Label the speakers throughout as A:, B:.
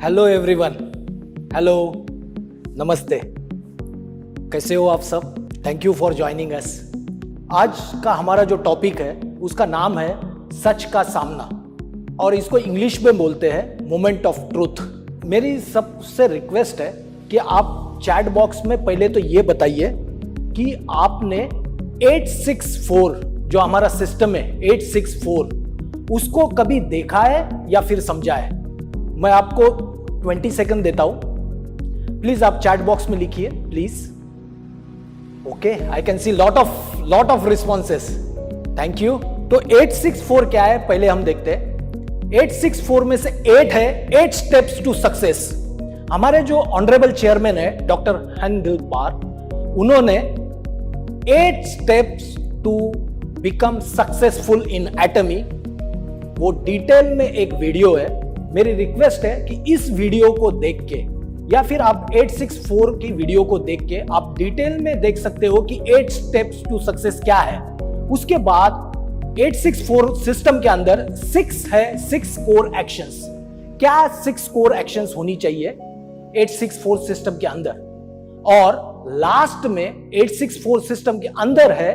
A: Hello everyone, hello, नमस्ते। कैसे हो आप सब? Thank you for joining us. आज का हमारा जो टॉपिक है उसका नाम है सच का सामना, और इसको इंग्लिश में बोलते हैं मोमेंट ऑफ ट्रूथ। मेरी सबसे रिक्वेस्ट है कि आप चैट बॉक्स में पहले तो ये बताइए कि आपने 864 जो हमारा सिस्टम है 864 उसको कभी देखा है या फिर समझा है। मैं आपको 20 सेकंड देता हूं, प्लीज आप चैट बॉक्स में लिखिए please. Okay, I can see lot of responses, thank you. तो 864 क्या है पहले हम देखते हैं। 864 में से 8 है 8 स्टेप्स टू सक्सेस। हमारे जो ऑनरेबल चेयरमैन है डॉक्टर हेनगिल पार, उन्होंने 8 steps to become successful in Atomy, वो डिटेल में एक वीडियो है। मेरी रिक्वेस्ट है कि इस वीडियो को देख के या फिर आप 864 की वीडियो को देख के आप डिटेल में देख सकते हो कि 8 स्टेप्स टू सक्सेस क्या है। उसके बाद 864 सिस्टम के अंदर 6 है 6 कोर एक्शंस। क्या 6 कोर एक्शंस होनी चाहिए 864 सिस्टम के अंदर, और लास्ट में 864 सिस्टम के अंदर है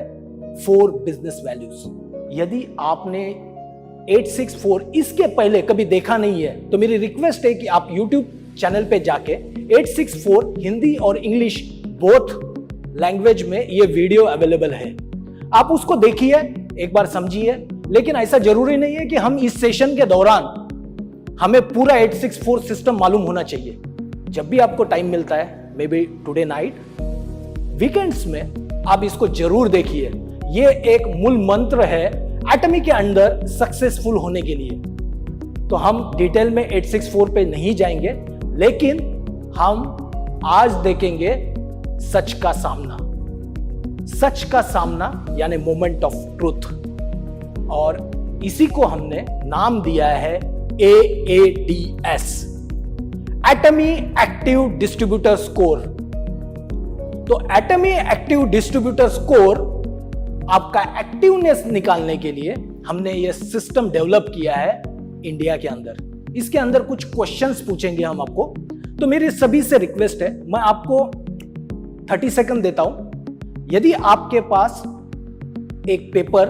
A: 4 बिजनेस वैल्यूज। यदि आपने 864 इसके पहले कभी देखा नहीं है तो मेरी रिक्वेस्ट है कि आप YouTube चैनल पे जाके 864 हिंदी और इंग्लिश बोथ लैंग्वेज में ये वीडियो अवेलेबल है, आप उसको देखिए, एक बार समझिए। लेकिन ऐसा जरूरी नहीं है कि हम इस सेशन के दौरान हमें पूरा 864 सिस्टम मालूम होना चाहिए। जब भी आपको टाइम मिलता है, may be today night, weekends में, आप इसको जरूर देखिए। ये एक मूल मंत्र है एटमी के अंदर सक्सेसफुल होने के लिए। तो हम डिटेल में 864 पे नहीं जाएंगे, लेकिन हम आज देखेंगे सच का सामना। सच का सामना यानी मोमेंट ऑफ ट्रूथ, और इसी को हमने नाम दिया है AADS, एटमी एक्टिव डिस्ट्रीब्यूटर स्कोर। तो एटमी एक्टिव डिस्ट्रीब्यूटर स्कोर, आपका एक्टिवनेस निकालने के लिए हमने ये सिस्टम डेवलप किया है इंडिया के अंदर। इसके अंदर कुछ क्वेश्चंस पूछेंगे हम आपको। तो मेरी सभी से रिक्वेस्ट है, मैं आपको 30 सेकंड देता हूं। यदि आपके पास एक पेपर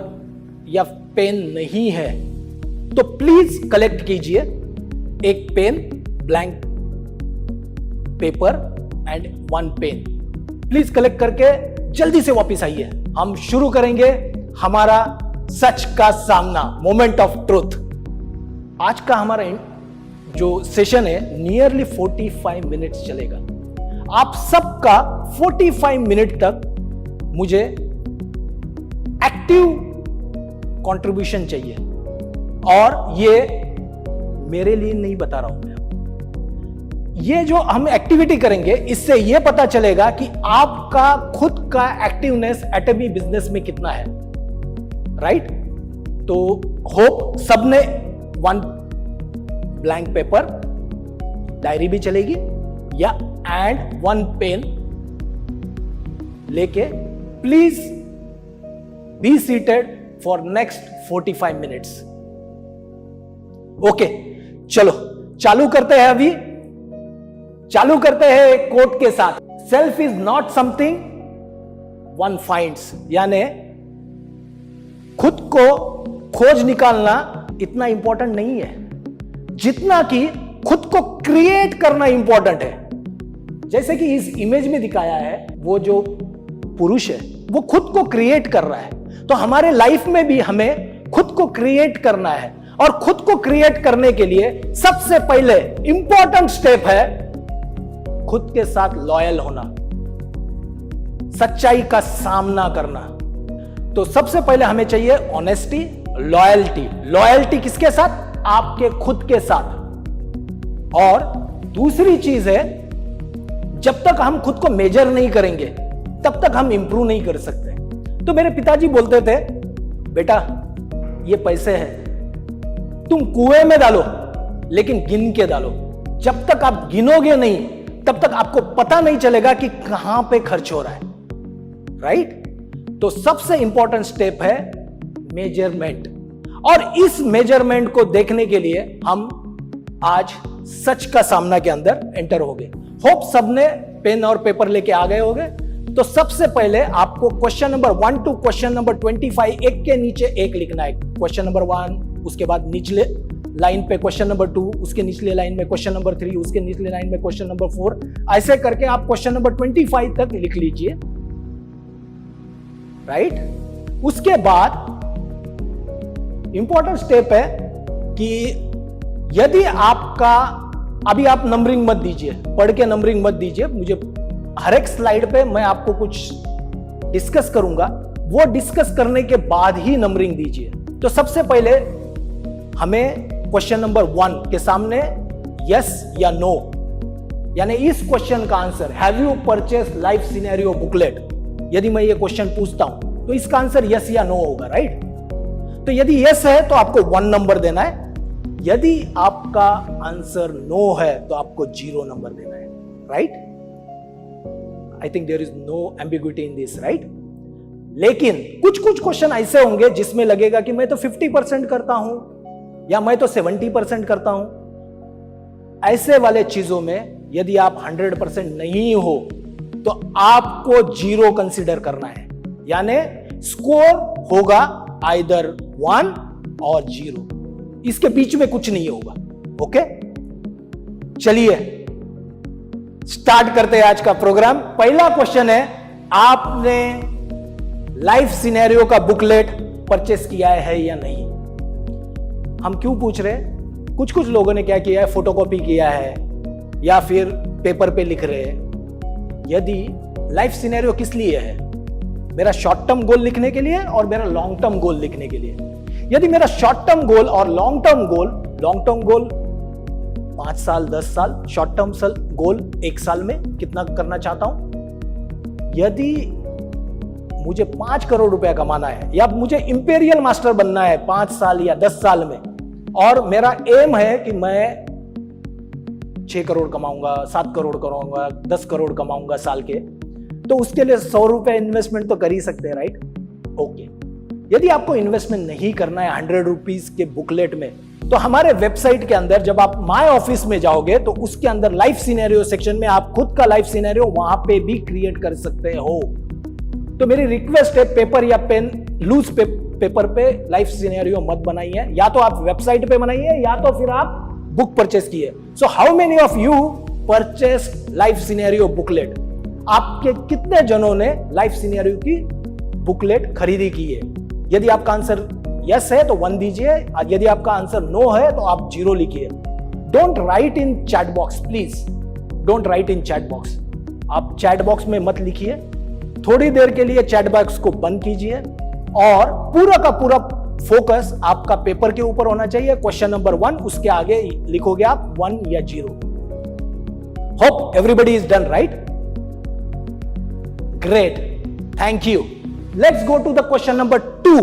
A: या पेन नहीं है तो प्लीज कलेक्ट कीजिए एक pen, blank paper and 1 pen. Please collect करके जल्दी से वापस आइए। हम शुरू करेंगे हमारा सच का सामना, मोमेंट ऑफ ट्रूथ। आज का हमारा जो सेशन है नियरली 45 मिनट्स चलेगा। आप सबका 45 मिनट तक मुझे एक्टिव कंट्रीब्यूशन चाहिए, और ये मेरे लिए नहीं बता रहा हूं मैं। ये जो हम एक्टिविटी करेंगे इससे ये पता चलेगा कि आपका खुद का एक्टिवनेस एटमी बिजनेस में कितना है, राइट? तो होप सबने 1 ब्लैंक पेपर, डायरी भी चलेगी, या एंड 1 पेन लेके please be seated for next 45 minutes. Okay, चलो चालू करते हैं। अभी चालू करते हैं एक कोट के साथ। Self is not something one finds, यानी खुद को खोज निकालना इतना इंपॉर्टेंट नहीं है जितना कि खुद को क्रिएट करना इंपॉर्टेंट है। जैसे कि इस इमेज में दिखाया है, वो जो पुरुष है वो खुद को क्रिएट कर रहा है। तो हमारे लाइफ में भी हमें खुद को क्रिएट करना है, और खुद को क्रिएट करने के लिए सबसे पहले इंपॉर्टेंट स्टेप है खुद के साथ लॉयल होना, सच्चाई का सामना करना। तो सबसे पहले हमें चाहिए ऑनेस्टी, लॉयल्टी। लॉयल्टी किसके साथ? आपके खुद के साथ। और दूसरी चीज है, जब तक हम खुद को मेजर नहीं करेंगे तब तक हम इंप्रूव नहीं कर सकते। तो मेरे पिताजी बोलते थे, बेटा ये पैसे हैं, तुम कुएं में डालो लेकिन गिन के डालो। जब तक आप गिनोगे नहीं तब तक आपको पता नहीं चलेगा कि कहां पे खर्च हो रहा है, राइट? तो सबसे इंपॉर्टेंट स्टेप है मेजरमेंट, और इस मेजरमेंट को देखने के लिए हम आज सच का सामना के अंदर एंटर हो गए। होप सबने पेन और पेपर लेके आ गए होंगे। तो सबसे पहले आपको question number 1 to question number 25 एक के नीचे एक लिखना है। क्वेश्चन नंबर 1, उसके बाद निचले लाइन पे क्वेश्चन नंबर 2, उसके निचले लाइन में क्वेश्चन नंबर 3, उसके निचले लाइन में क्वेश्चन नंबर 4, ऐसे करके आप क्वेश्चन नंबर 25 तक लिख लीजिए। राइट? उसके बाद इंपॉर्टेंट स्टेप है कि यदि आपका, अभी आप नंबरिंग मत दीजिए, पढ़ के नंबरिंग मत दीजिए, मुझे हर एक स्लाइड पे मैं आपको कुछ डिस्कस करूंगा, वो डिस्कस करने के बाद ही नंबरिंग दीजिए। तो सबसे पहले हमें क्वेश्चन नंबर 1 के सामने यस या नो, यानी इस क्वेश्चन का answer, have you purchase life scenario booklet, यदि मैं ये क्वेश्चन पूछता हूं तो इसका आंसर यस या नो होगा। राइट? तो यदि यस है तो आपको 1 नंबर देना है, यदि आपका आंसर नो है तो आपको 0 नंबर देना है। Right? I think there is no ambiguity in this. Right? लेकिन कुछ कुछ क्वेश्चन ऐसे होंगे जिसमें लगेगा कि मैं तो 50% करता हूं या मैं तो 70% करता हूं। ऐसे वाले चीजों में यदि आप 100% नहीं हो तो आपको 0 कंसीडर करना है, यानी स्कोर होगा आइदर 1 और 0, इसके बीच में कुछ नहीं होगा। ओके, चलिए स्टार्ट करते हैं आज का प्रोग्राम। पहला क्वेश्चन है, आपने लाइफ सिनेरियो का बुकलेट परचेस किया है या नहीं? हम क्यों पूछ रहे हैं? कुछ कुछ लोगों ने क्या किया है, फोटोकॉपी किया है या फिर पेपर पे लिख रहे हैं। यदि लाइफ सिनेरियो किस लिए है? मेरा शॉर्ट टर्म गोल लिखने के लिए और मेरा लॉन्ग टर्म गोल लिखने के लिए। यदि मेरा शॉर्ट टर्म गोल और लॉन्ग टर्म गोल 5 साल 10 साल, शॉर्ट टर्म गोल 1 साल में कितना करना चाहता हूं। यदि मुझे 5 करोड़ रुपया कमाना है या मुझे इंपीरियल मास्टर बनना है 5 साल या 10 साल में, और मेरा एम है कि मैं 6 करोड़ कमाऊंगा, 7 करोड़ कमाऊंगा, 10 करोड़ कमाऊंगा साल के, तो उसके लिए 100 रुपए इन्वेस्टमेंट तो कर ही सकते हैं। राइट? ओके, यदि आपको इन्वेस्टमेंट नहीं करना है 100 रुपीज के बुकलेट में, तो हमारे वेबसाइट के अंदर जब आप माय ऑफिस में जाओगे तो उसके अंदर लाइफ सिनेरियो सेक्शन में आप खुद का लाइफ सिनेरियो वहां पे भी क्रिएट कर सकते हो। तो मेरी रिक्वेस्ट है, पेपर या पेन, लूज पेपर पे लाइफ सिनेरियो मत बनाइए, या तो आप वेबसाइट पे बनाइए या तो फिर आप बुक परचेस किए। So how many of you purchase life scenario booklet? आपके कितने जनों ने लाइफ सिनेरियो की बुकलेट खरीदी की है? यदि आपका आंसर यस है तो 1 दीजिए, यदि आपका आंसर नो है तो आप 0 लिखिए। Don't write in chat box, please don't write in chat box. आप चैट बॉक्स में मत लिखिए, थोड़ी देर के लिए चैट बॉक्स को बंद कीजिए और पूरा का पूरा फोकस आपका पेपर के ऊपर होना चाहिए। क्वेश्चन नंबर 1, उसके आगे लिखोगे आप 1 या 0। Hope everybody is done. Right? Great, thank you. Let's go to the question number 2।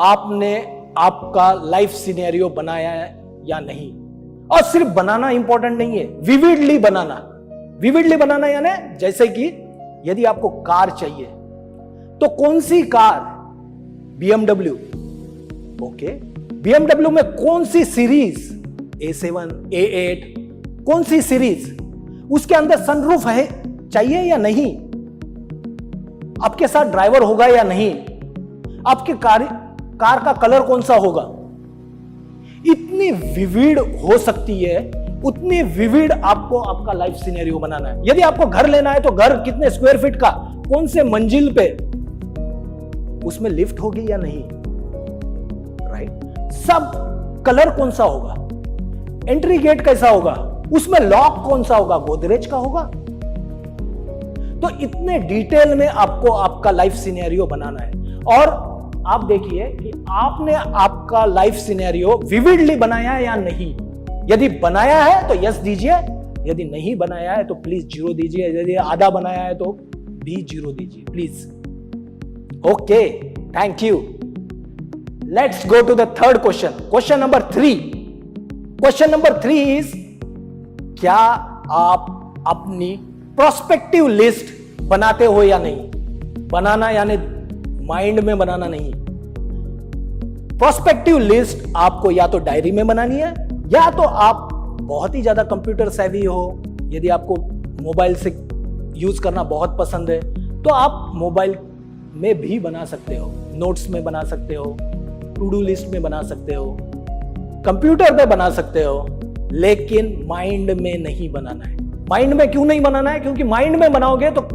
A: आपने आपका लाइफ सिनेरियो बनाया है या नहीं? और सिर्फ बनाना इंपॉर्टेंट नहीं है, विविडली बनाना। विविडली बनाना यानी जैसे कि यदि आपको कार चाहिए तो कौन सी कार? BMW। ओके, BMW में कौन सी सीरीज? A7, A8, कौन सी सीरीज? उसके अंदर सनरूफ है चाहिए या नहीं? आपके साथ ड्राइवर होगा या नहीं? आपके कार का कलर कौन सा होगा? इतनी विविड हो सकती है, उतनी विविड आपको आपका लाइफ सिनेरियो बनाना है। यदि आपको घर लेना है तो घर कितने स्क्वायर फीट का, कौन से मंजिल पे, उसमें लिफ्ट होगी या नहीं? राइट? सब कलर कौन सा होगा? एंट्री गेट कैसा होगा? उसमें लॉक कौन सा होगा? गोदरेज का होगा? तो इतने डिटेल में आपको आपका लाइफ सिनेरियो बनाना है। और आप देखिए कि आपने आपका लाइफ सिनेरियो विविडली बनाया है या नहीं। यदि बनाया है तो यस दीजिए, यदि नहीं बनाया है तो प्लीज 0 दीजिए, यदि आधा बनाया है तो भी 0 दीजिए please. Okay, thank you. Let's go to the third question, question number 3। Question number 3 इज, क्या आप अपनी प्रोस्पेक्टिव लिस्ट बनाते हो या नहीं? बनाना यानी माइंड में बनाना नहीं। प्रोस्पेक्टिव लिस्ट आपको या तो डायरी में बनानी है या तो आप बहुत ही ज्यादा कंप्यूटर सेवी हो, यदि आपको मोबाइल से यूज करना बहुत पसंद है तो आप मोबाइल में भी बना सकते हो, नोट्स में बना सकते हो, टू डू लिस्ट में बना सकते हो, कंप्यूटर पे बना सकते हो, लेकिन माइंड में नहीं बनाना है। माइंड में क्यों नहीं बनाना है? क्योंकि माइंड में बनाओगे तो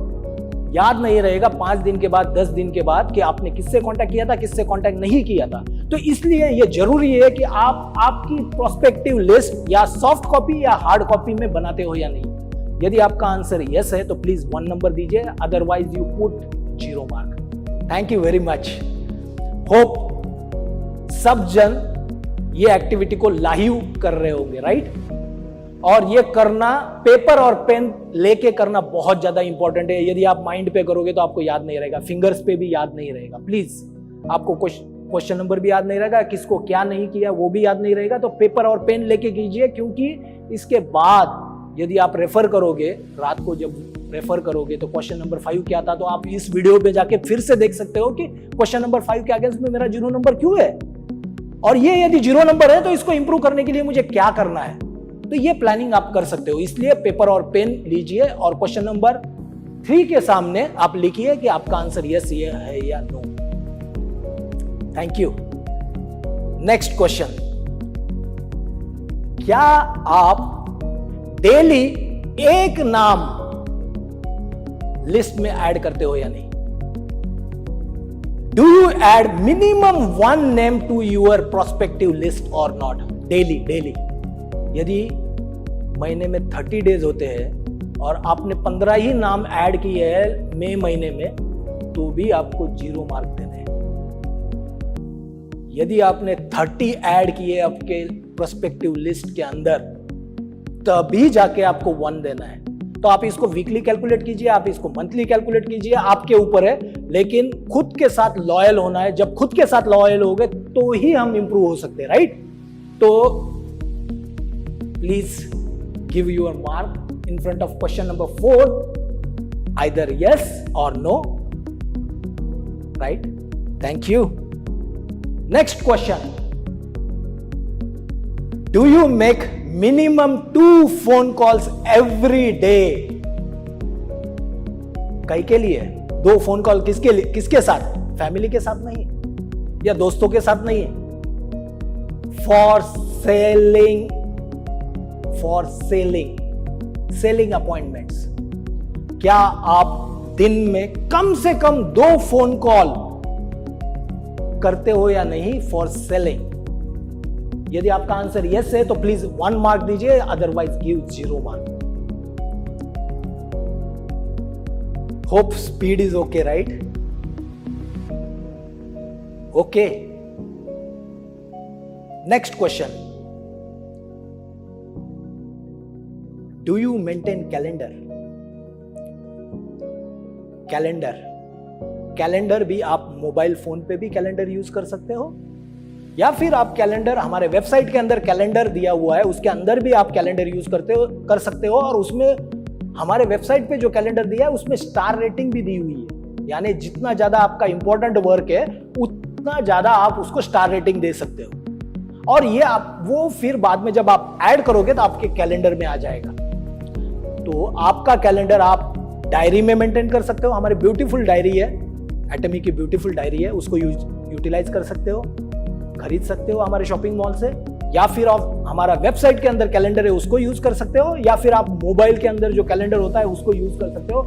A: याद नहीं रहेगा 5 दिन के बाद, 10 दिन के बाद कि आपने किससे कांटेक्ट किया था, किससे कांटेक्ट नहीं किया था। तो इसलिए यह जरूरी है कि आप आपकी प्रोस्पेक्टिव लिस्ट या सॉफ्ट कॉपी या हार्ड कॉपी में बनाते हो या नहीं। यदि आपका आंसर यस है तो प्लीज 1 नंबर दीजिए, otherwise you put 0 mark. Thank you very much. Hope सब जन ये एक्टिविटी को लाइव कर रहे होंगे, राइट? और ये करना पेपर और पेन लेके करना बहुत ज्यादा इंपॉर्टेंट है। यदि आप माइंड पे करोगे तो आपको याद नहीं रहेगा, फिंगर्स पे भी याद नहीं रहेगा। प्लीज, आपको क्वेश्चन नंबर भी याद नहीं रहेगा, किसको क्या नहीं किया वो भी याद नहीं रहेगा। तो पेपर और पेन लेके कीजिए, क्योंकि इसके बाद यदि आप रेफर करोगे, रात को जब रेफर करोगे तो क्वेश्चन नंबर 5 क्या था, तो आप इस वीडियो पे जाके फिर से देख सकते हो कि क्वेश्चन नंबर 5 के अगेंस्ट में मेरा 0 नंबर क्यों है, और ये यदि 0 नंबर है तो इसको इंप्रूव करने के लिए मुझे क्या करना है। तो ये प्लानिंग आप कर सकते हो। इसलिए पेपर और पेन लीजिए और क्वेश्चन नंबर 3 के सामने आप लिखिए कि आपका आंसर यस ये है या no. Thank you. Next question, क्या आप डेली एक नाम लिस्ट में ऐड करते हो या नहीं? Do you add minimum 1 name to your prospective list or not? Daily यदि महीने में 30 डेज होते हैं और आपने 15 ही नाम ऐड किए हैं मई महीने में, तो भी आपको 0 मार्क देने हैं। यदि आपने 30 ऐड किए आपके प्रोस्पेक्टिव लिस्ट के अंदर, तभी जाके आपको 1 देना है। तो आप इसको वीकली कैलकुलेट कीजिए, आप इसको मंथली कैलकुलेट कीजिए, आपके ऊपर है। लेकिन खुद के साथ लॉयल होना है। जब खुद के साथ लॉयल हो गए तो ही हम इंप्रूव हो सकते हैं, राइट? तो please give your mark in front of question number 4, either yes or no, right? Thank you. Next question, do you make minimum 2 phone calls every day? कई के लिए 2 फोन कॉल किसके लिए, किसके साथ? फैमिली के साथ नहीं या दोस्तों के साथ नहीं, फॉर सेलिंग अपॉइंटमेंट्स। क्या आप दिन में कम से कम 2 फोन कॉल करते हो या नहीं फॉर सेलिंग? यदि आपका आंसर यस है तो प्लीज 1 मार्क दीजिए, otherwise give 0 mark. Hope speed is okay, right? Okay. Next question, do you maintain calendar? Calendar भी आप मोबाइल फोन पे भी कैलेंडर यूज कर सकते हो, या फिर आप कैलेंडर, हमारे वेबसाइट के अंदर कैलेंडर दिया हुआ है, उसके अंदर भी आप कैलेंडर यूज कर सकते हो। और उसमें हमारे वेबसाइट पे जो कैलेंडर दिया है उसमें स्टार रेटिंग भी दी हुई है, यानी जितना ज्यादा आपका इंपॉर्टेंट वर्क है उतना ज्यादा आप उसको स्टार रेटिंग दे सकते हो। और ये आप वो फिर बाद में जब आप ऐड करोगे तो आपके कैलेंडर में आ जाएगा। तो आपका कैलेंडर आप डायरी में मेंटेन कर सकते हो। हमारी ब्यूटीफुल डायरी है, एटमी की ब्यूटीफुल डायरी है, उसको यूटिलाइज कर सकते हो, खरीद सकते हो हमारे शॉपिंग मॉल से, या फिर आप हमारा वेबसाइट के अंदर कैलेंडर है उसको यूज कर सकते हो, या फिर आप मोबाइल के अंदर जो कैलेंडर होता है उसको यूज कर सकते हो।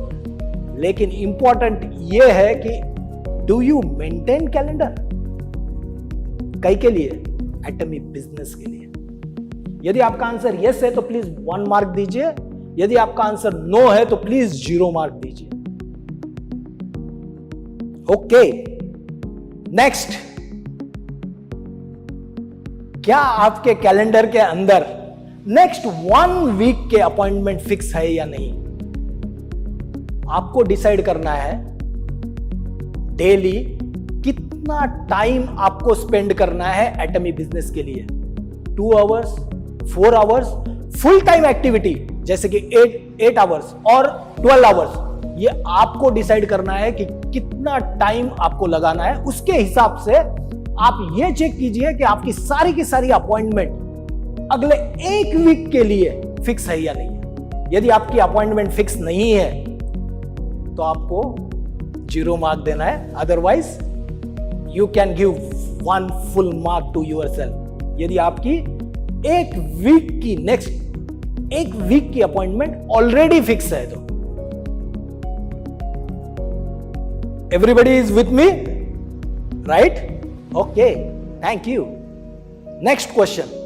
A: लेकिन इंपॉर्टेंट ये है कि डू यू मेंटेन कैलेंडर? कई के लिए? एटमी बिजनेस के लिए। यदि आपका आंसर यस है तो प्लीज 1 मार्क दीजिए, यदि आपका आंसर नो है तो प्लीज 0 मार्क दीजिए। ओके। नेक्स्ट, क्या आपके कैलेंडर के अंदर नेक्स्ट 1 वीक के अपॉइंटमेंट फिक्स है या नहीं? आपको डिसाइड करना है डेली कितना टाइम आपको स्पेंड करना है एटमी बिजनेस के लिए। 2 hours, 4 hours, full time activity जैसे कि 8 आवर्स और 12 आवर्स, ये आपको डिसाइड करना है कि कितना टाइम आपको लगाना है। उसके हिसाब से आप ये चेक कीजिए कि आपकी सारी की सारी अपॉइंटमेंट अगले एक वीक के लिए फिक्स है या नहीं है। यदि आपकी अपॉइंटमेंट फिक्स नहीं है तो आपको 0 मार्क देना है, otherwise you can give 1 full mark to yourself. यदि आपकी एक वीक की अपॉइंटमेंट ऑलरेडी फिक्स है तो। Everybody is with me, right? Okay, thank you. Next question,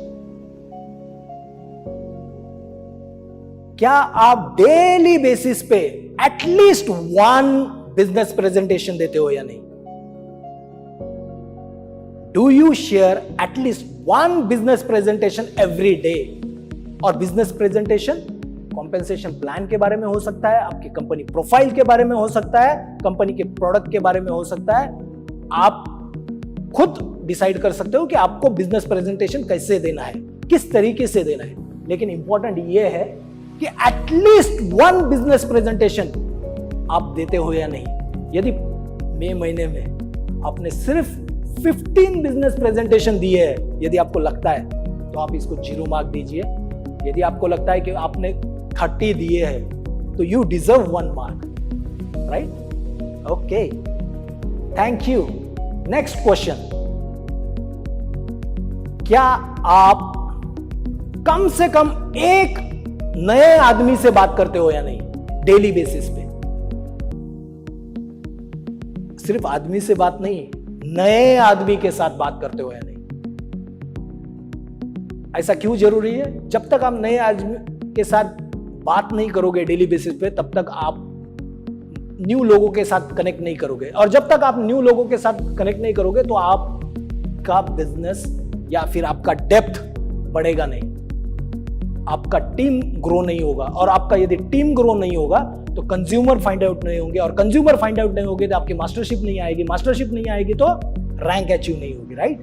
A: क्या आप डेली बेसिस पे एटलीस्ट 1 बिजनेस प्रेजेंटेशन देते हो या नहीं? Do you share at least 1 business presentation every day? और बिजनेस प्रेजेंटेशन कॉम्पेंसेशन प्लान के बारे में हो सकता है, आपकी कंपनी प्रोफाइल के बारे में हो सकता है, कंपनी के प्रोडक्ट के बारे में हो सकता है। आप खुद डिसाइड कर सकते हो कि आपको बिजनेस प्रेजेंटेशन कैसे देना है, किस तरीके से देना है। लेकिन इंपॉर्टेंट यह है कि एटलीस्ट 1 बिजनेस प्रेजेंटेशन आप देते हो या नहीं। यदि मई महीने में आपने सिर्फ 15 बिजनेस प्रेजेंटेशन दिए हैं, यदि आपको लगता है तो आप इसको 0 मार्क दीजिए। यदि आपको लगता है कि आपने 30 दिए हैं तो you deserve 1 mark, right? Okay, thank you. Next question, क्या आप कम से कम एक नए आदमी से बात करते हो या नहीं डेली बेसिस पे? सिर्फ आदमी से बात नहीं, नए आदमी के साथ बात करते हो या नहीं? ऐसा क्यों जरूरी है? जब तक आप नए आदमी के साथ बात नहीं करोगे डेली बेसिस पे, तब तक आप न्यू लोगों के साथ कनेक्ट नहीं करोगे। और जब तक आप न्यू लोगों के साथ कनेक्ट नहीं करोगे तो आपका बिजनेस या फिर आपका डेप्थ बढ़ेगा नहीं, आपका टीम ग्रो नहीं होगा। और आपका यदि टीम ग्रो नहीं होगा तो कंज्यूमर फाइंड आउट नहीं होंगे, और कंज्यूमर फाइंड आउट नहीं होंगे तो आपकी मास्टरशिप नहीं आएगी, मास्टरशिप नहीं आएगी तो रैंक अचीव नहीं होगी, राइट?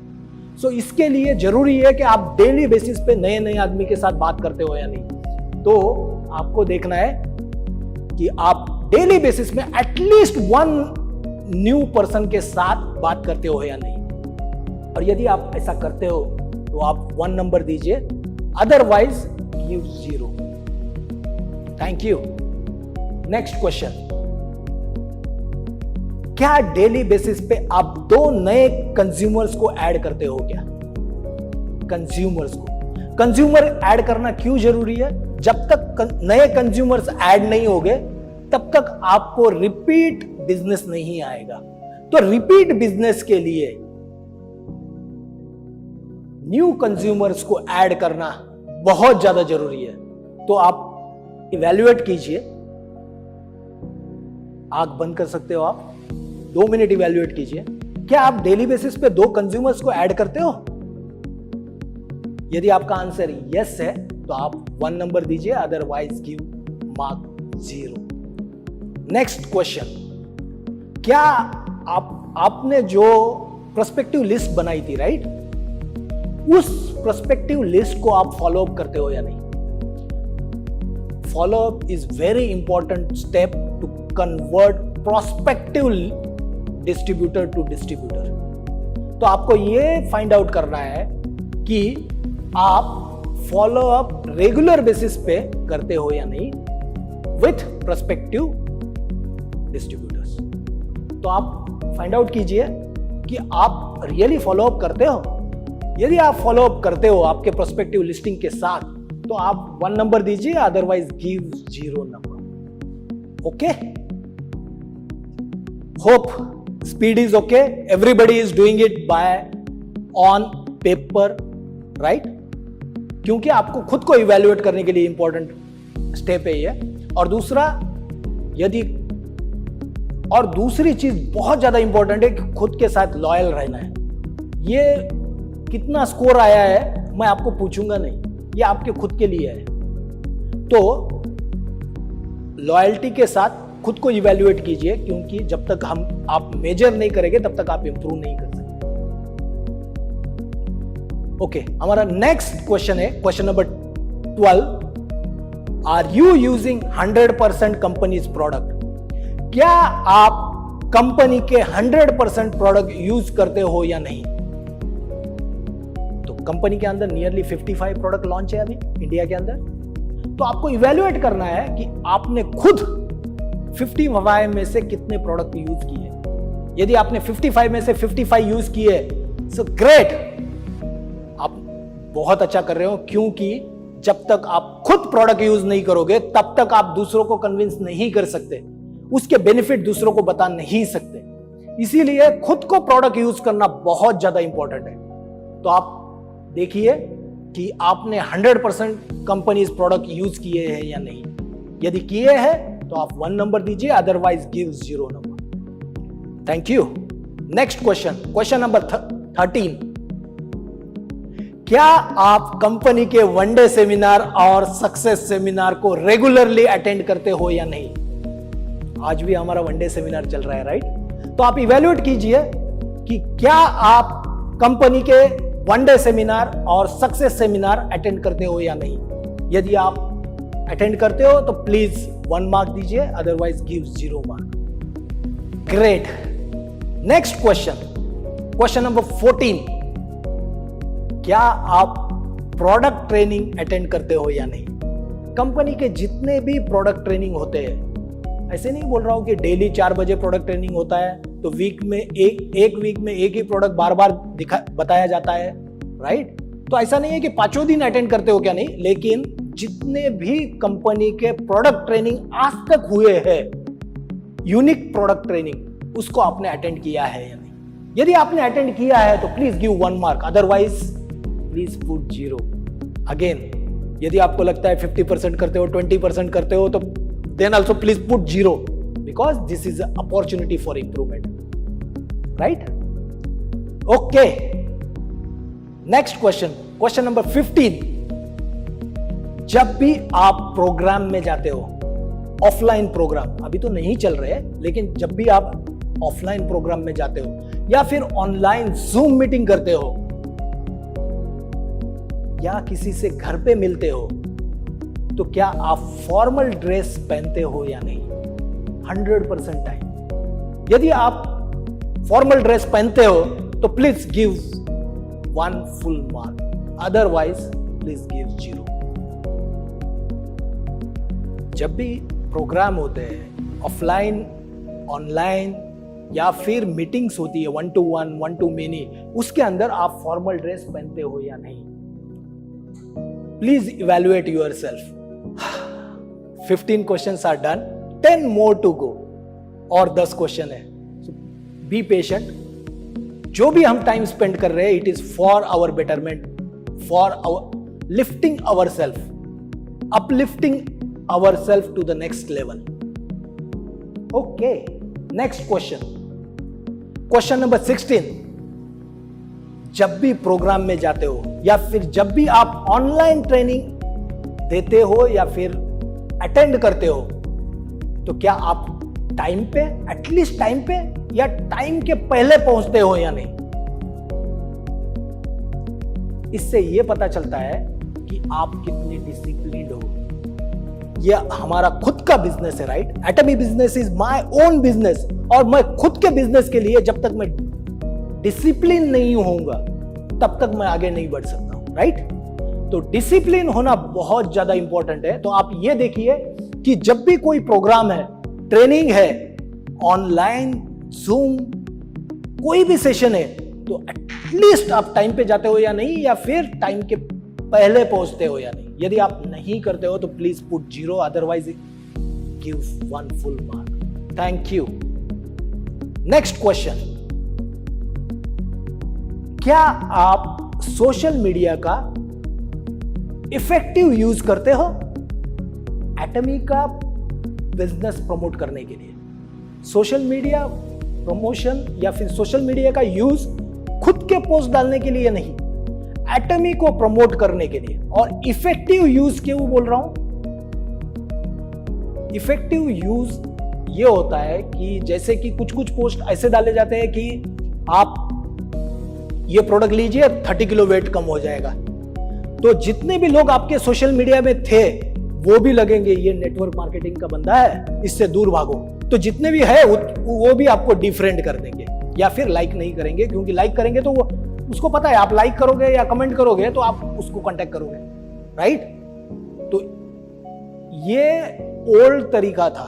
A: सो इसके लिए जरूरी है कि आप डेली बेसिस पे नए नए आदमी के साथ बात करते हो या नहीं। तो आपको देखना है कि आप डेली बेसिस में एटलीस्ट 1 न्यू पर्सन के साथ बात करते हो या नहीं। और यदि आप ऐसा करते हो तो आप 1 नंबर दीजिए, otherwise give 0। Thank you. Next question, क्या डेली बेसिस पे आप 2 नए कंज्यूमर्स को ऐड करते हो क्या? कंज्यूमर ऐड करना क्यों जरूरी है? जब तक नए कंज्यूमर्स ऐड नहीं होंगे तब तक आपको रिपीट बिजनेस नहीं आएगा। तो रिपीट बिजनेस के लिए न्यू कंज्यूमर्स को ऐड करना बहुत ज्यादा जरूरी है। तो आप इवैल्यूएट कीजिए, आंख बंद कर सकते हो आप, 2 मिनट इवैल्यूएट कीजिए। क्या आप डेली बेसिस पे 2 कंज्यूमर्स को ऐड करते हो? यदि आपका आंसर यस है तो आप 1 नंबर दीजिए, otherwise give mark 0। Next question, क्या आपने जो प्रोस्पेक्टिव लिस्ट बनाई थी, राइट, उस प्रोस्पेक्टिव लिस्ट को आप फॉलो अप करते हो या नहीं? Follow up is very important step to convert prospective distributor to distributor. तो आपको यह फाइंड आउट करना है कि आप फॉलो अप रेगुलर बेसिस पे करते हो या नहीं विथ प्रोस्पेक्टिव डिस्ट्रीब्यूटर्स। तो आप फाइंड आउट कीजिए कि आप रियली फॉलो अप करते हो। यदि आप फॉलो अप करते हो आपके प्रोस्पेक्टिव लिस्टिंग के साथ तो आप 1 नंबर दीजिए, otherwise give 0 number. Okay, hope speed is okay, everybody is doing it by on paper, right? क्योंकि आपको खुद को इवैल्यूएट करने के लिए इंपॉर्टेंट स्टेप है ये। और दूसरी चीज बहुत ज्यादा इंपॉर्टेंट है कि खुद के साथ लॉयल रहना है। ये कितना स्कोर आया है मैं आपको पूछूंगा नहीं, ये आपके खुद के लिए है। तो लॉयल्टी के साथ खुद को इवैल्यूएट कीजिए, क्योंकि जब तक आप मेजर नहीं करेंगे तब तक आप इंप्रूव नहीं कर सकते। ओके, हमारा नेक्स्ट क्वेश्चन है question number 12। Are you using 100% company's product? क्या आप कंपनी के 100% प्रोडक्ट यूज करते हो या नहीं? तो कंपनी के अंदर नियरली 55 प्रोडक्ट लॉन्च है अभी इंडिया के अंदर। तो आपको इवैल्यूएट करना है कि आपने खुद 55 में से कितने प्रोडक्ट यूज किए। यदि आपने 55 में से 55 यूज किए, सो ग्रेट, आप बहुत अच्छा कर रहे हो, क्योंकि जब तक आप खुद प्रोडक्ट यूज नहीं करोगे तब तक आप दूसरों को कन्विंस नहीं कर सकते, उसके बेनिफिट दूसरों को बता नहीं सकते। इसीलिए खुद को प्रोडक्ट यूज करना बहुत ज्यादा इंपॉर्टेंट है। तो आप देखिए कि आपने 100% कंपनीज प्रोडक्ट यूज किए हैं या नहीं। यदि किए हैं तो आप 1 नंबर दीजिए, otherwise give 0 number. Thank you. Next question number 13। क्या आप कंपनी के वनडे सेमिनार और सक्सेस सेमिनार को रेगुलरली अटेंड करते हो या नहीं? आज भी हमारा वनडे सेमिनार चल रहा है, राइट? तो आप इवैल्यूएट कीजिए कि क्या आप कंपनी के वनडे सेमिनार और सक्सेस सेमिनार अटेंड करते हो या नहीं। यदि आप अटेंड करते हो तो प्लीज 1 मार्क दीजिए, otherwise give 0 mark. Great. Next question number 14। क्या आप प्रोडक्ट ट्रेनिंग अटेंड करते हो या नहीं? कंपनी के जितने भी प्रोडक्ट ट्रेनिंग होते हैं, ऐसे नहीं बोल रहा हूं कि डेली 4 बजे प्रोडक्ट ट्रेनिंग होता है तो वीक में एक वीक में एक ही प्रोडक्ट बार बार बताया जाता है, राइट? तो ऐसा नहीं है कि 5 दिन अटेंड करते हो क्या नहीं, लेकिन जितने भी कंपनी के प्रोडक्ट ट्रेनिंग आज तक हुए हैं, यूनिक प्रोडक्ट ट्रेनिंग, उसको आपने अटेंड किया है या नहीं। यदि आपने अटेंड किया है तो please give 1 mark, otherwise please put 0। Again, यदि आपको लगता है 50% करते हो, 20% करते हो, तो then also please put 0, because this is an opportunity for improvement, right? Okay, next question number 15। जब भी आप प्रोग्राम में जाते हो, ऑफलाइन प्रोग्राम अभी तो नहीं चल रहे, लेकिन जब भी आप ऑफलाइन प्रोग्राम में जाते हो या फिर ऑनलाइन जूम मीटिंग करते हो या किसी से घर पे मिलते हो, तो क्या आप फॉर्मल ड्रेस पहनते हो या नहीं? 100% टाइम। यदि आप फॉर्मल ड्रेस पहनते हो तो please give 1 full mark, otherwise please give 0। जब भी प्रोग्राम होते हैं, ऑफलाइन, ऑनलाइन या फिर मीटिंग्स होती है 1 to 1, 1 to many, उसके अंदर आप फॉर्मल ड्रेस पहनते हो या नहीं? Please evaluate yourself. 15 questions are done, 10 more to go, और 10 क्वेश्चन है। Be patient. जो भी हम टाइम स्पेंड कर रहे हैं, it is for our betterment, for our lifting our self, uplifting our self to the next level. Okay, next question number 16। जब भी प्रोग्राम में जाते हो या फिर जब भी आप ऑनलाइन ट्रेनिंग देते हो या फिर अटेंड करते हो, तो क्या आप टाइम पे, एटलीस्ट टाइम पे या टाइम के पहले पहुंचते हो या नहीं? इससे यह पता चलता है कि आप कितने डिसिप्लिन्ड हो। यह हमारा खुद का बिजनेस है, right? Atomy business is my own business, और मैं खुद के बिजनेस के लिए जब तक मैं डिसिप्लिन नहीं होऊंगा तब तक मैं आगे नहीं बढ़ सकता हूं, राइट? तो डिसिप्लिन होना बहुत ज्यादा इंपॉर्टेंट है। तो आप ये देखिए कि जब भी कोई प्रोग्राम है, ट्रेनिंग है, ऑनलाइन, जूम, कोई भी सेशन है, तो एटलीस्ट आप टाइम पे जाते हो या नहीं, या फिर टाइम के पहले पहुंचते हो या नहीं। यदि आप नहीं करते हो तो please put 0, otherwise give 1 full mark. Thank you. Next question. क्या आप सोशल मीडिया का इफेक्टिव यूज करते हो एटमी का बिजनेस प्रमोट करने के लिए? सोशल मीडिया प्रमोशन या फिर सोशल मीडिया का यूज खुद के पोस्ट डालने के लिए नहीं, एटमी को प्रमोट करने के लिए। और इफेक्टिव यूज क्यों बोल रहा हूं? इफेक्टिव यूज ये होता है कि जैसे कि कुछ पोस्ट ऐसे डाले जाते हैं कि आप ये प्रोडक्ट लीजिए, 30 किलो वेट कम हो जाएगा। तो जितने भी लोग आपके सोशल मीडिया में थे वो भी लगेंगे ये नेटवर्क मार्केटिंग का बंदा है, इससे दूर भागो। तो जितने भी है वो भी आपको डिफरेंट कर देंगे या फिर लाइक नहीं करेंगे, क्योंकि लाइक करेंगे तो वो उसको पता है आप लाइक करोगे या कमेंट करोगे तो आप उसको कांटेक्ट करोगे, राइट? तो ये ओल्ड तरीका था,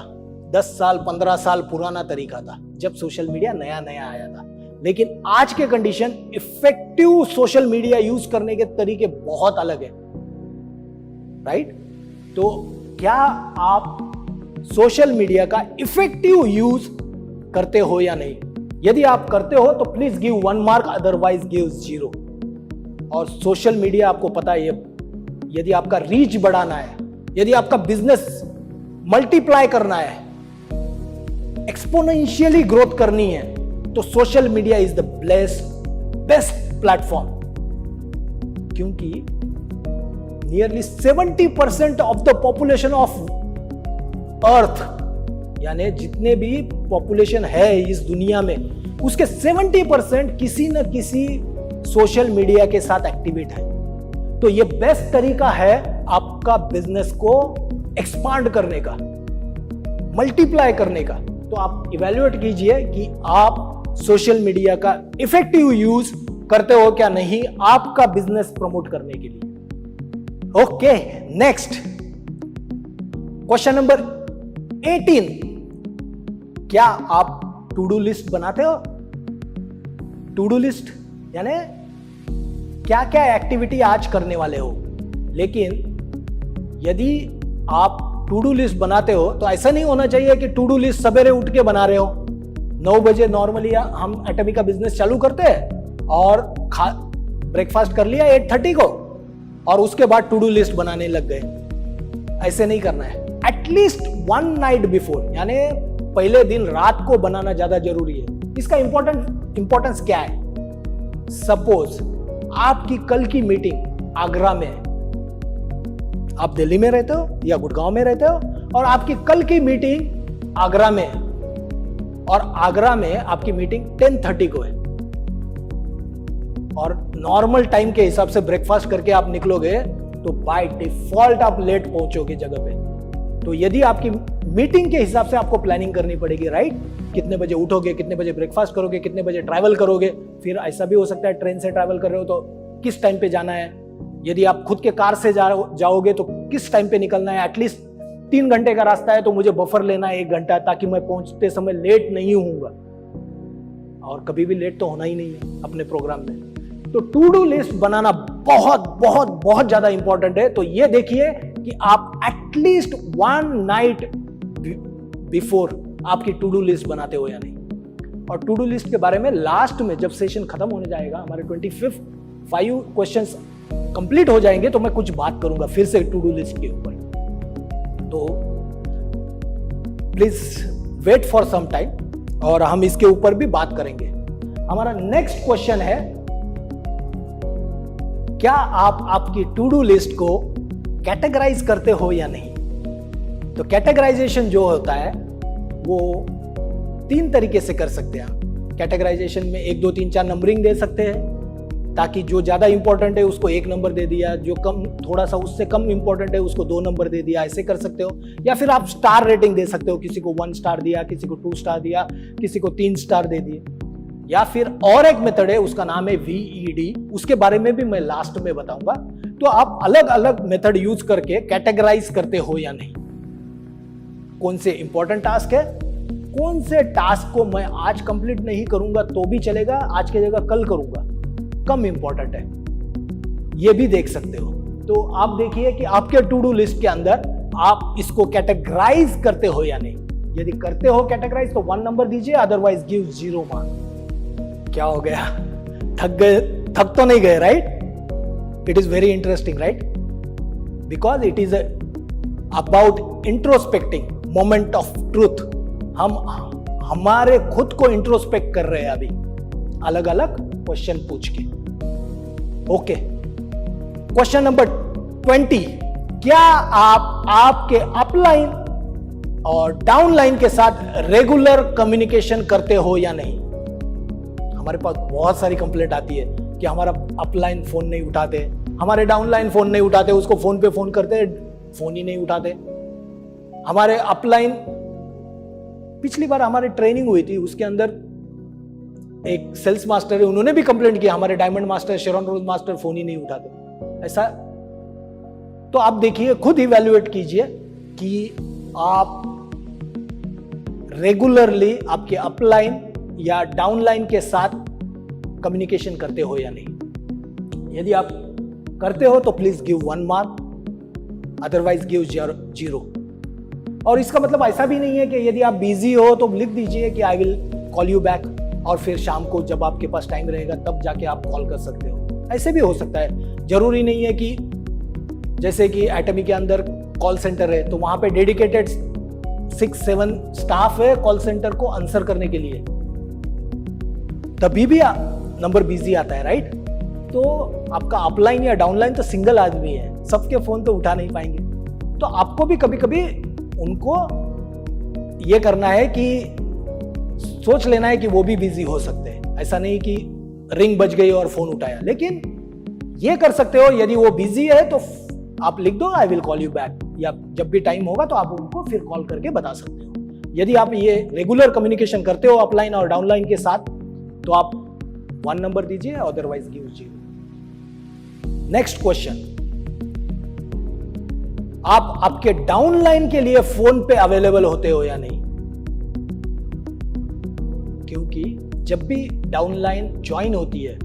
A: 10 साल 15 साल पुराना तरीका था जब सोशल मीडिया नया नया आया था। लेकिन आज के condition effective social media use करने के तरीके बहुत अलग है, राइट? तो क्या आप सोशल मीडिया का इफेक्टिव यूज करते हो या नहीं? यदि आप करते हो तो please give 1 mark, otherwise give 0। और सोशल मीडिया आपको पता है, यदि आपका रीच बढ़ाना है, यदि आपका बिजनेस मल्टीप्लाई करना है, एक्सपोनेंशियली ग्रोथ करनी है, तो social media is the best platform. क्योंकि nearly 70% of the population of earth, यानी जितने भी पॉपुलेशन है इस दुनिया में, उसके 70% किसी न किसी सोशल मीडिया के साथ एक्टिवेट है। तो ये बेस्ट तरीका है आपका बिजनेस को एक्सपांड करने का, मल्टीप्लाई करने का। तो आप इवैल्यूएट कीजिए कि आप सोशल मीडिया का इफेक्टिव यूज करते हो क्या नहीं आपका बिजनेस प्रमोट करने के लिए। ओके, नेक्स्ट क्वेश्चन नंबर 18, क्या आप टू डू लिस्ट बनाते हो? टू डू लिस्ट यानी क्या क्या एक्टिविटी आज करने वाले हो। लेकिन यदि आप टू डू लिस्ट बनाते हो तो ऐसा नहीं होना चाहिए कि टू डू लिस्ट सवेरे उठ के बना रहे हो। 9 बजे नॉर्मली हम एटमी का बिजनेस चालू करते हैं और ब्रेकफास्ट कर लिया 8:30 को और उसके बाद टू डू लिस्ट बनाने लग गए। ऐसे नहीं करना है। एटलीस्ट 1 नाइट बिफोर, यानी पहले दिन रात को बनाना ज्यादा जरूरी है। इसका इंपॉर्टेंस क्या है? सपोज आपकी कल की मीटिंग आगरा में है, आप दिल्ली में रहते हो या गुड़गांव में रहते हो और आपकी कल की मीटिंग आगरा में है और आगरा में आपकी मीटिंग 10:30 को है और नॉर्मल टाइम के हिसाब से ब्रेकफास्ट करके आप निकलोगे तो बाय डिफॉल्ट आप लेट पहुंचोगे जगह पे। तो यदि आपकी मीटिंग के हिसाब से आपको प्लानिंग करनी पड़ेगी, राइट? कितने बजे उठोगे, कितने बजे ब्रेकफास्ट करोगे, कितने बजे ट्रैवल करोगे। फिर ऐसा भी हो सकता है ट्रेन से ट्रैवल कर रहे हो तो किस टाइम पे जाना है। यदि आप खुद के कार से जाओगे तो किस टाइम पे निकलना है। एटलीस्ट 3 घंटे का रास्ता है तो मुझे बफर लेना है 1 घंटा, ताकि मैं पहुंचते समय लेट नहीं होऊंगा। और कभी भी लेट तो होना ही नहीं है अपने प्रोग्राम में। तो टू डू लिस्ट बनाना बहुत बहुत बहुत ज्यादा इंपॉर्टेंट है। तो ये देखिए कि आप एटलीस्ट 1 नाइट बिफोर आपकी टू डू लिस्ट बनाते हो या नहीं। और टू डू लिस्ट के बारे में लास्ट में जब सेशन खत्म होने जाएगा, हमारे 25 क्वेश्चंस कंप्लीट हो जाएंगे तो मैं कुछ बात करूंगा फिर से टू डू लिस्ट के ऊपर। तो please wait for some time और हम इसके ऊपर भी बात करेंगे। हमारा नेक्स्ट क्वेश्चन है, क्या आप आपकी टू डू लिस्ट को कैटेगराइज करते हो या नहीं? तो कैटेगराइजेशन जो होता है वो 3 तरीके से कर सकते हैं। कैटेगराइजेशन में 1 2 3 4 नंबरिंग दे सकते हैं ताकि जो ज्यादा इंपॉर्टेंट है उसको 1 नंबर दे दिया, जो कम थोड़ा सा उससे कम इंपॉर्टेंट है उसको 2 नंबर दे दिया, ऐसे कर सकते हो। या फिर आप स्टार रेटिंग दे सकते हो, किसी को 1 स्टार दिया, किसी को 2 स्टार दिया, किसी को 3 स्टार दे दिए। या फिर और एक मेथड है, उसका नाम है VED, उसके बारे में भी मैं लास्ट में बताऊंगा। तो आप अलग अलग मेथड यूज करके कैटेगराइज करते हो या नहीं। कौन से इंपॉर्टेंट टास्क है, कौन से टास्क को मैं आज कंप्लीट नहीं करूंगा तो भी चलेगा, आज की जगह कल करूंगा, कम इंपॉर्टेंट है, ये भी देख सकते हो। तो आप देखिए कि आपके टू डू लिस्ट के अंदर आप इसको कैटेगराइज करते हो या नहीं। यदि करते हो कैटेगराइज तो 1 नंबर दीजिए, अदरवाइज गिव 0 मार्क। क्या हो गया? थक तो नहीं गए, right? It is very interesting, right? Because it is about introspecting moment of truth. हम हमारे खुद को इंट्रोस्पेक्ट कर रहे हैं अभी, अलग अलग क्वेश्चन पूछ के। ओके, क्वेश्चन नंबर 20, क्या आप आपके अपलाइन और डाउनलाइन के साथ रेगुलर कम्युनिकेशन करते हो या नहीं? हमारे पास बहुत सारी कंप्लेंट आती है कि हमारा अपलाइन फोन नहीं उठाते, हमारे डाउनलाइन फोन नहीं उठाते, उसको फोन पे फोन करते, फोन ही नहीं उठाते। हमारे अपलाइन, पिछली बार हमारी ट्रेनिंग हुई थी उसके अंदर एक सेल्स मास्टर है, उन्होंने भी कंप्लेंट किया हमारे डायमंड मास्टर, शेरॉन रोज मास्टर फोन ही नहीं उठाते। ऐसा तो आप देखिए, खुद इवैल्यूएट कीजिए कि आप रेगुलरली आपके अपलाइन या डाउनलाइन के साथ कम्युनिकेशन करते हो या नहीं। यदि आप करते हो तो please give 1 mark, otherwise give 0। और इसका मतलब ऐसा भी नहीं है कि यदि आप बिजी हो तो लिख दीजिए कि I will call you back, और फिर शाम को जब आपके पास टाइम रहेगा तब जाके आप कॉल कर सकते हो। ऐसे भी हो सकता है। जरूरी नहीं है कि जैसे कि एटमी के अंदर कॉल सेंटर है तो वहां पे डेडिकेटेड 6-7 स्टाफ है कॉल सेंटर को आंसर करने के लिए, तभी भी नंबर बिजी आता है, राइट। तो आपका अपलाइन या डाउनलाइन तो सिंगल आदमी है, सबके फोन तो उठा नहीं पाएंगे। तो आपको भी कभी कभी उनको ये करना है कि सोच लेना है कि वो भी बिजी हो सकते हैं। ऐसा नहीं कि रिंग बज गई और फोन उठाया, लेकिन ये कर सकते हो यदि वो बिजी है तो आप लिख दो I will call you back, या जब भी टाइम होगा तो आप उनको फिर कॉल करके बता सकते हो। यदि आप ये रेगुलर कम्युनिकेशन करते हो अपलाइन और डाउनलाइन के साथ तो आप 1 नंबर दीजिए, अदरवाइज गिव 0। नेक्स्ट क्वेश्चन, आप आपके डाउनलाइन के लिए फोन पे अवेलेबल होते हो या नहीं? क्योंकि जब भी डाउनलाइन ज्वाइन होती है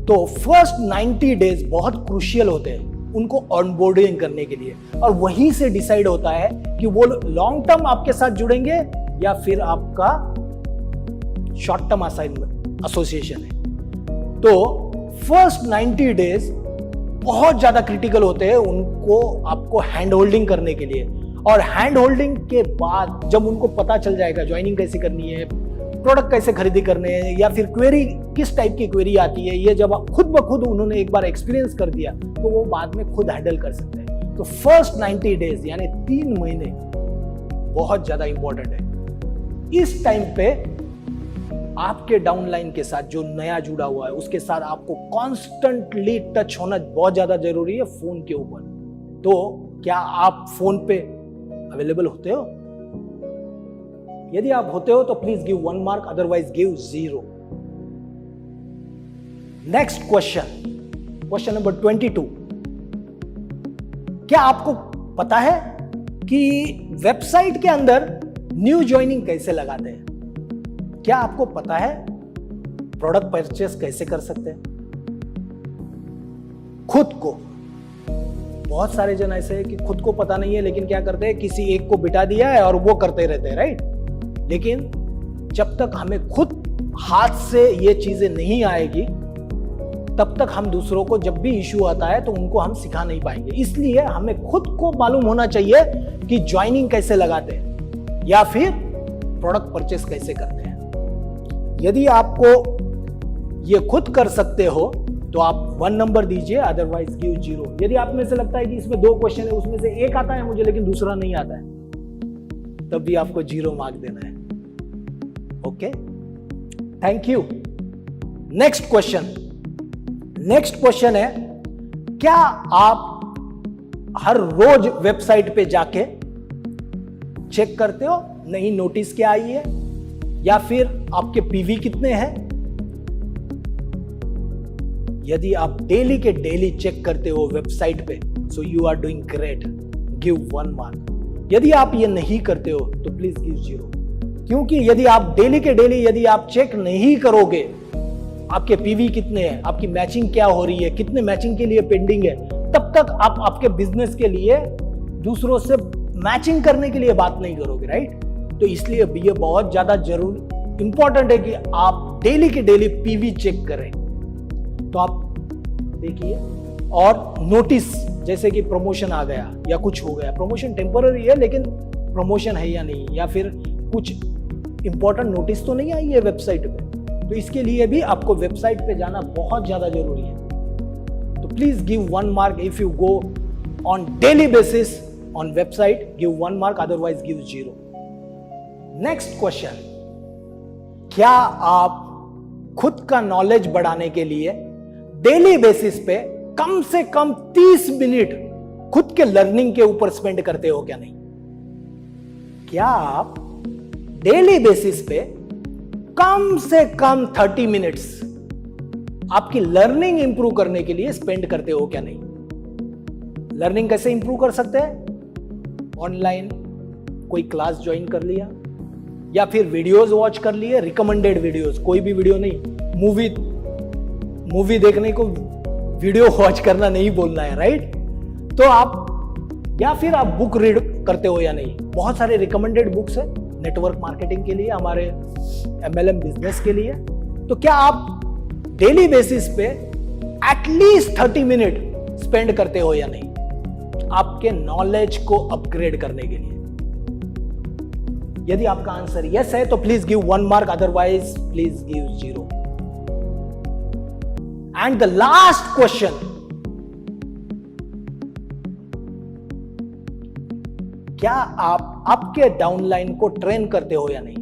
A: तो फर्स्ट 90 डेज बहुत क्रूशियल होते हैं उनको ऑनबोर्डिंग करने के लिए, और वहीं से डिसाइड होता है कि वो लॉन्ग टर्म आपके साथ जुड़ेंगे या फिर आपका शॉर्ट टर्म असाइनमेंट एसोसिएशन है। तो फर्स्ट 90 डेज बहुत ज्यादा क्रिटिकल होते हैं उनको आपको हैंड होल्डिंग करने के लिए, और हैंड होल्डिंग के बाद जब उनको पता चल जाएगा ज्वाइनिंग कैसे करनी है, प्रोडक्ट कैसे खरीदी करने हैं, या फिर क्वेरी किस टाइप की क्वेरी आती है, ये जब खुद ब खुद उन्होंने एक बार एक्सपीरियंस कर दिया तो वो बाद में खुद हैंडल कर सकते हैं। तो फर्स्ट 90 डेज यानी 3 महीने बहुत ज्यादा इंपॉर्टेंट है। इस टाइम पे आपके डाउनलाइन के साथ जो नया जुड़ा हुआ है उसके साथ आपको कॉन्स्टेंटली टच होना बहुत ज्यादा जरूरी है फोन के ऊपर। तो क्या आप फोन पे अवेलेबल होते हो? यदि आप होते हो तो please give 1 mark, otherwise give 0। Next question number 22, क्या आपको पता है कि वेबसाइट के अंदर न्यू ज्वाइनिंग कैसे लगाते हैं? क्या आपको पता है प्रोडक्ट परचेस कैसे कर सकते हैं? खुद को, बहुत सारे जन ऐसे हैं कि खुद को पता नहीं है लेकिन क्या करते हैं, किसी एक को बिठा दिया है और वो करते रहते हैं, राइट। लेकिन जब तक हमें खुद हाथ से ये चीजें नहीं आएगी तब तक हम दूसरों को जब भी इश्यू आता है तो उनको हम सिखा नहीं पाएंगे। इसलिए हमें खुद को मालूम होना चाहिए कि ज्वाइनिंग कैसे लगाते हैं या फिर प्रोडक्ट परचेस कैसे करते हैं। यदि आपको ये खुद कर सकते हो तो आप 1 नंबर दीजिए, अदरवाइज गिव 0। यदि आप में से लगता है कि इसमें 2 क्वेश्चन है उसमें से एक आता है मुझे लेकिन दूसरा नहीं आता है, तब भी आपको 0 मार्क देना है। Okay, thank you. Next question है, क्या आप हर रोज वेबसाइट पे जाके चेक करते हो नई नोटिस क्या आई है या फिर आपके पीवी कितने हैं? यदि आप डेली के डेली चेक करते हो वेबसाइट पे, so you are doing great, give 1 mark. यदि आप ये नहीं करते हो तो प्लीज गिव 0, क्योंकि यदि आप डेली के डेली यदि आप चेक नहीं करोगे आपके पीवी कितने हैं, आपकी मैचिंग क्या हो रही है, कितने मैचिंग के लिए पेंडिंग है, तब तक आप आपके बिजनेस के लिए दूसरों से मैचिंग करने के लिए बात नहीं करोगे, राइट। तो इसलिए ये बहुत ज्यादा जरूरी इंपॉर्टेंट है कि आप डेली के डेली पीवी चेक करें। तो आप देखिए, और नोटिस जैसे कि प्रमोशन आ गया या कुछ हो गया, प्रमोशन टेम्पररी है लेकिन प्रमोशन है या नहीं, या फिर कुछ इंपॉर्टेंट नोटिस तो नहीं आई है वेबसाइट पे, तो इसके लिए भी आपको वेबसाइट पे जाना बहुत ज्यादा जरूरी है। तो please give 1 mark if you go on daily basis on website, give 1 mark, otherwise give 0। Next question, क्या आप खुद का नॉलेज बढ़ाने के लिए डेली बेसिस पे कम से कम 30 मिनट खुद के लर्निंग के ऊपर स्पेंड करते हो क्या नहीं? क्या आप डेली बेसिस पे कम से कम 30 मिनट्स आपकी लर्निंग इंप्रूव करने के लिए स्पेंड करते हो क्या नहीं? लर्निंग कैसे इंप्रूव कर सकते हैं? ऑनलाइन कोई क्लास ज्वाइन कर लिया, या फिर वीडियोस वॉच कर लिए, रिकमेंडेड वीडियोस, कोई भी वीडियो नहीं, मूवी देखने को वीडियो वॉच करना नहीं बोलना है, राइट? तो आप, या फिर आप बुक रीड करते हो या नहीं? बहुत सारे रिकमेंडेड बुक्स है नेटवर्क मार्केटिंग के लिए, हमारे MLM बिजनेस के लिए। तो क्या आप डेली बेसिस पे एटलीस्ट 30 मिनट स्पेंड करते हो या नहीं आपके नॉलेज को अपग्रेड करने के लिए? यदि आपका आंसर यस है तो please give 1 mark, otherwise please give 0। And the last question, क्या आप आपके डाउनलाइन को ट्रेन करते हो या नहीं?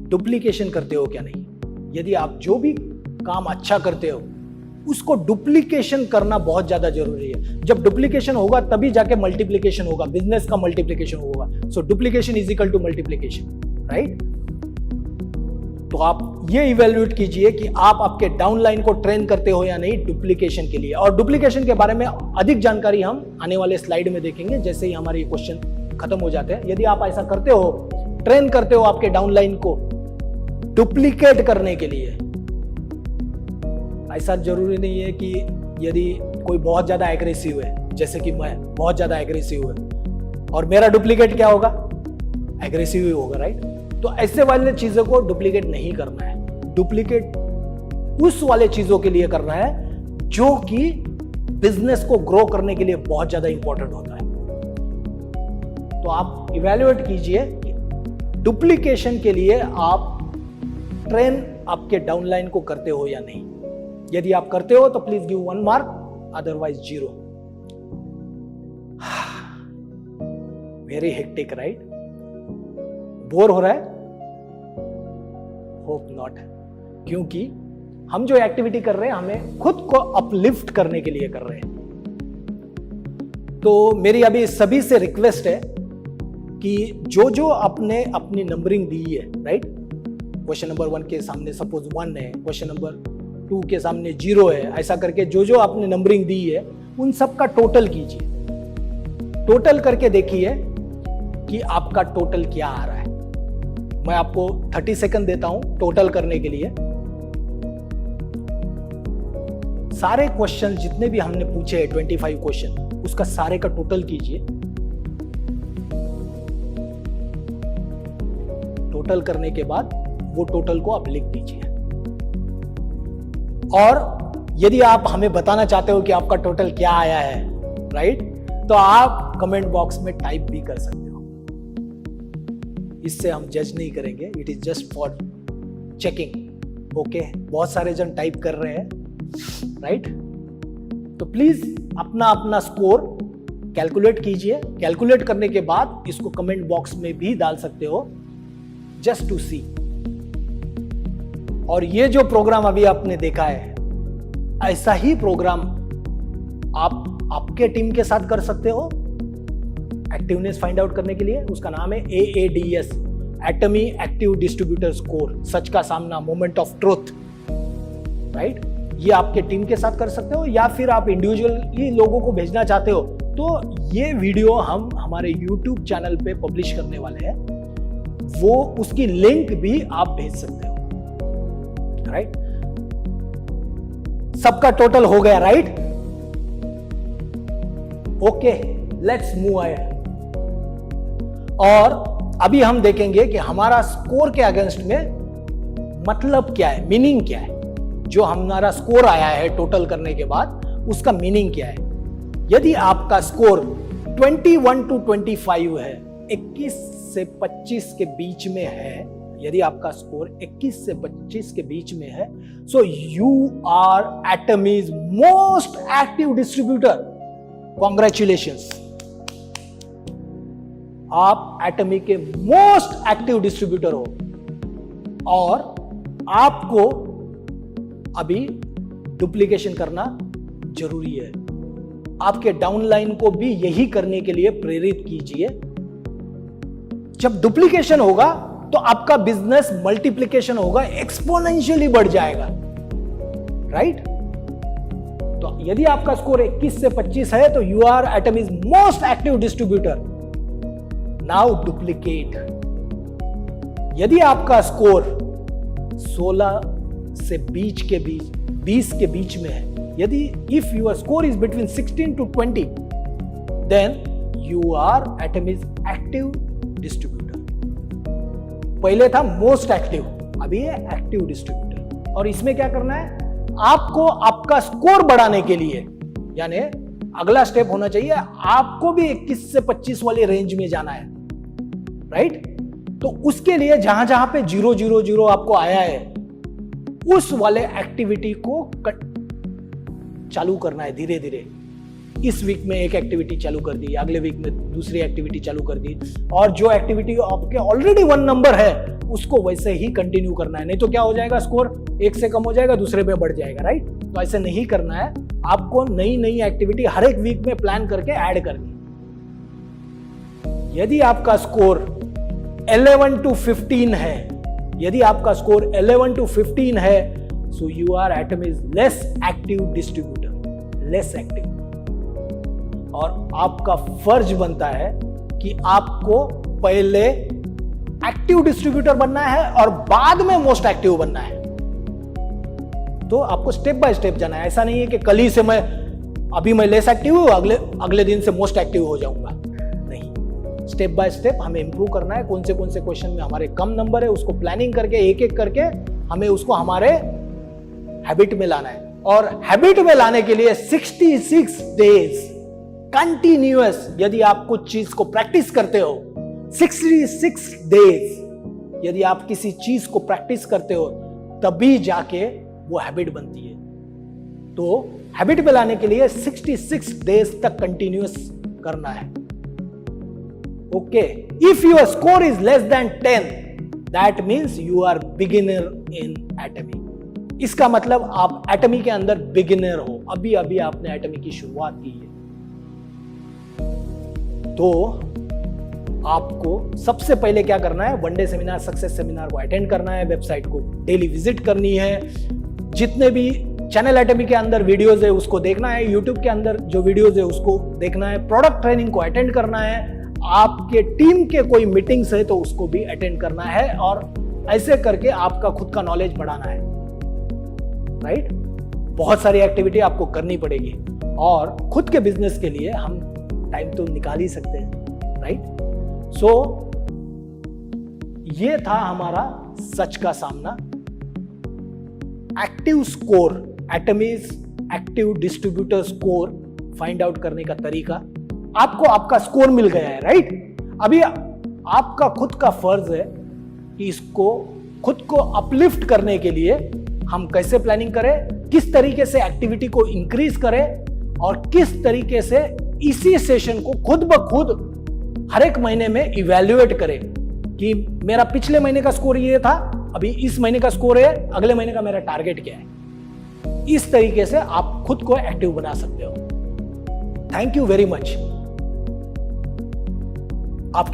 A: डुप्लीकेशन करते हो क्या नहीं? यदि आप जो भी काम अच्छा करते हो उसको डुप्लीकेशन करना बहुत ज्यादा जरूरी है। जब डुप्लीकेशन होगा तभी जाके मल्टीप्लीकेशन होगा, बिजनेस का मल्टीप्लीकेशन होगा। So duplication is equal to multiplication, right? तो आप ये इवेल्युएट कीजिए कि आप आपके डाउनलाइन को ट्रेन करते हो या नहीं डुप्लीकेशन के लिए। और डुप्लीकेशन के बारे में अधिक जानकारी हम आने वाले स्लाइड में देखेंगे जैसे ही हमारे क्वेश्चन खत्म हो जाते हैं। यदि आप ऐसा करते हो, ट्रेन करते हो आपके डाउनलाइन को डुप्लीकेट करने के लिए, ऐसा जरूरी नहीं है कि यदि कोई बहुत ज्यादा एग्रेसिव है, जैसे कि मैं बहुत ज्यादा एग्रेसिव है और मेरा डुप्लीकेट क्या होगा? एग्रेसिव ही होगा, राइट? तो ऐसे वाले चीजों को डुप्लीकेट नहीं करना है। डुप्लीकेट उस वाले चीजों के लिए करना है जो कि बिजनेस को ग्रो करने के लिए बहुत ज्यादा इंपॉर्टेंट होता है। तो आप इवैल्यूएट कीजिए डुप्लीकेशन के लिए आप ट्रेन आपके डाउनलाइन को करते हो या नहीं। यदि आप करते हो तो please give 1 mark, otherwise 0। Very hectic, right? Bore हो रहा है? होप नॉट, क्योंकि हम जो एक्टिविटी कर रहे हैं हमें खुद को अपलिफ्ट करने के लिए कर रहे हैं। तो मेरी अभी सभी से रिक्वेस्ट है कि जो जो आपने अपनी नंबरिंग दी है, राइट? क्वेश्चन नंबर 1 के सामने सपोज 1 है, क्वेश्चन नंबर 2 के सामने 0 है, ऐसा करके जो जो आपने नंबरिंग दी है उन सब का टोटल कीजिए। टोटल करके देखिए कि आपका टोटल क्या आ रहा है। मैं आपको 30 सेकंड देता हूं टोटल करने के लिए। सारे क्वेश्चन जितने भी हमने पूछे हैं 25 क्वेश्चन, उसका सारे का टोटल कीजिए। टोटल करने के बाद वो टोटल को आप लिख दीजिए। और यदि आप हमें बताना चाहते हो कि आपका टोटल क्या आया है, राइट, तो आप कमेंट बॉक्स में टाइप भी कर सकते हो। इससे हम जज नहीं करेंगे, it is just for checking. Okay, बहुत सारे जन टाइप कर रहे हैं, राइट? तो प्लीज अपना अपना स्कोर कैलकुलेट कीजिए। कैलकुलेट करने के बाद इसको कमेंट बॉक्स में भी डाल सकते हो, जस्ट टू सी। और ये जो प्रोग्राम अभी आपने देखा है, ऐसा ही प्रोग्राम आप आपके टीम के साथ कर सकते हो एक्टिवनेस फाइंड आउट करने के लिए। उसका नाम है AADS, एटमी एक्टिव डिस्ट्रीब्यूटर स्कोर, सच का सामना, मोमेंट ऑफ ट्रुथ, राइट? ये आपके टीम के साथ कर सकते हो, या फिर आप इंडिविजुअली लोगों को भेजना चाहते हो तो ये वीडियो हम हमारे YouTube चैनल पे पब्लिश करने वाले हैं, वो उसकी लिंक भी आप भेज सकते हो, राइट? सबका टोटल हो गया, right? Okay, let's move ahead. और अभी हम देखेंगे कि हमारा स्कोर के अगेंस्ट में मतलब क्या है, मीनिंग क्या है। जो हमारा स्कोर आया है टोटल करने के बाद, उसका मीनिंग क्या है। यदि आपका स्कोर 21 to 25 है, 21 से 25 के बीच में है, यदि आपका स्कोर 21 से 25 के बीच में है, so you are Atomy's most active distributor. Congratulations, आप एटमी के मोस्ट एक्टिव डिस्ट्रीब्यूटर हो। और आपको अभी डुप्लीकेशन करना जरूरी है। आपके डाउनलाइन को भी यही करने के लिए प्रेरित कीजिए। जब डुप्लीकेशन होगा तो आपका बिजनेस मल्टीप्लिकेशन होगा, एक्सपोनेंशियली बढ़ जाएगा, राइट? तो यदि आपका स्कोर 21 से 25 है तो you are Atomy's most active distributor. Now duplicate. यदि आपका स्कोर 16 से 20 के बीच में है, यदि if your score is between 16 to 20, then you are Atomy's active distributor. पहले था मोस्ट एक्टिव, अभी है एक्टिव डिस्ट्रीब्यूटर। और इसमें क्या करना है, आपको आपका स्कोर बढ़ाने के लिए, यानी अगला स्टेप होना चाहिए आपको भी 21 से 25 वाले रेंज में जाना है, राइट? तो उसके लिए जहां जहां पे 000 आपको आया है, उस वाले एक्टिविटी को चालू करना है धीरे धीरे। इस वीक में एक एक्टिविटी चालू कर दी, अगले वीक में दूसरी एक्टिविटी चालू कर दी, और जो एक्टिविटी आपके ऑलरेडी 1 नंबर है उसको वैसे ही कंटिन्यू करना है। नहीं तो क्या हो जाएगा, स्कोर एक से कम हो जाएगा, दूसरे पे बढ़ जाएगा, राइट? तो ऐसे नहीं करना है, आपको नई नई एक्टिविटी हर एक वीक में प्लान करके ऐड करनी। यदि आपका स्कोर 11 to 15 है, यदि आपका स्कोर 11 to 15 है, so you are Atomy's less active distributor, less active. और आपका फर्ज बनता है कि आपको पहले एक्टिव डिस्ट्रीब्यूटर बनना है और बाद में मोस्ट एक्टिव बनना है। तो आपको स्टेप बाय स्टेप जाना है। ऐसा नहीं है कि कल ही से अभी मैं लेस एक्टिव हूं, अगले दिन से मोस्ट एक्टिव हो जाऊंगा, नहीं। स्टेप बाय स्टेप हमें इंप्रूव करना है। कौन से क्वेश्चन में हमारे कम नंबर है उसको प्लानिंग करके एक एक करके हमें उसको हमारे हैबिट में लाना है। और हैबिट में लाने के लिए 66 डेज कंटिन्यूअस, यदि आप कुछ चीज को प्रैक्टिस करते हो, 66 डेज यदि आप किसी चीज को प्रैक्टिस करते हो, तभी जाके वो हैबिट बनती है। तो हैबिट में लाने के लिए 66 डेज तक कंटिन्यूअस करना है। Okay, if your score is less than 10, that means you are beginner in Atomy. इसका मतलब आप एटमी के अंदर बिगिनर हो, अभी अभी आपने एटमी की शुरुआत की है। तो आपको सबसे पहले क्या करना है, 1 डे सेमिनार, सक्सेस सेमिनार को अटेंड करना है, वेबसाइट को डेली विजिट करनी है, जितने भी चैनल एटमी के अंदर वीडियोस है उसको देखना है, यूट्यूब के अंदर जो वीडियोस है उसको देखना है, प्रोडक्ट ट्रेनिंग को अटेंड करना है, आपके टीम के कोई मीटिंग्स है तो उसको भी अटेंड करना है, और ऐसे करके आपका खुद का नॉलेज बढ़ाना है, राइट? बहुत सारी एक्टिविटी आपको करनी पड़ेगी, और खुद के बिजनेस के लिए हम टाइम तो निकाल ही सकते हैं, राइट? सो ये था हमारा सच का सामना। Active score, Atomy's active distributor score find out करने का तरीका। आपको आपका स्कोर मिल गया है, राइट? अभी आपका खुद का फर्ज है कि इसको खुद को अपलिफ्ट करने के लिए हम कैसे प्लानिंग करें, किस तरीके से एक्टिविटी को इंक्रीज करें, और किस तरीके से इसी सेशन को खुद ब खुद हर एक महीने में इवैल्यूएट करें कि मेरा पिछले महीने का स्कोर ये था, अभी इस महीने का स्कोर है, अगले महीने का मेरा टारगेट क्या है। इस तरीके से आप खुद को एक्टिव बना सकते हो। Thank you very much. आपके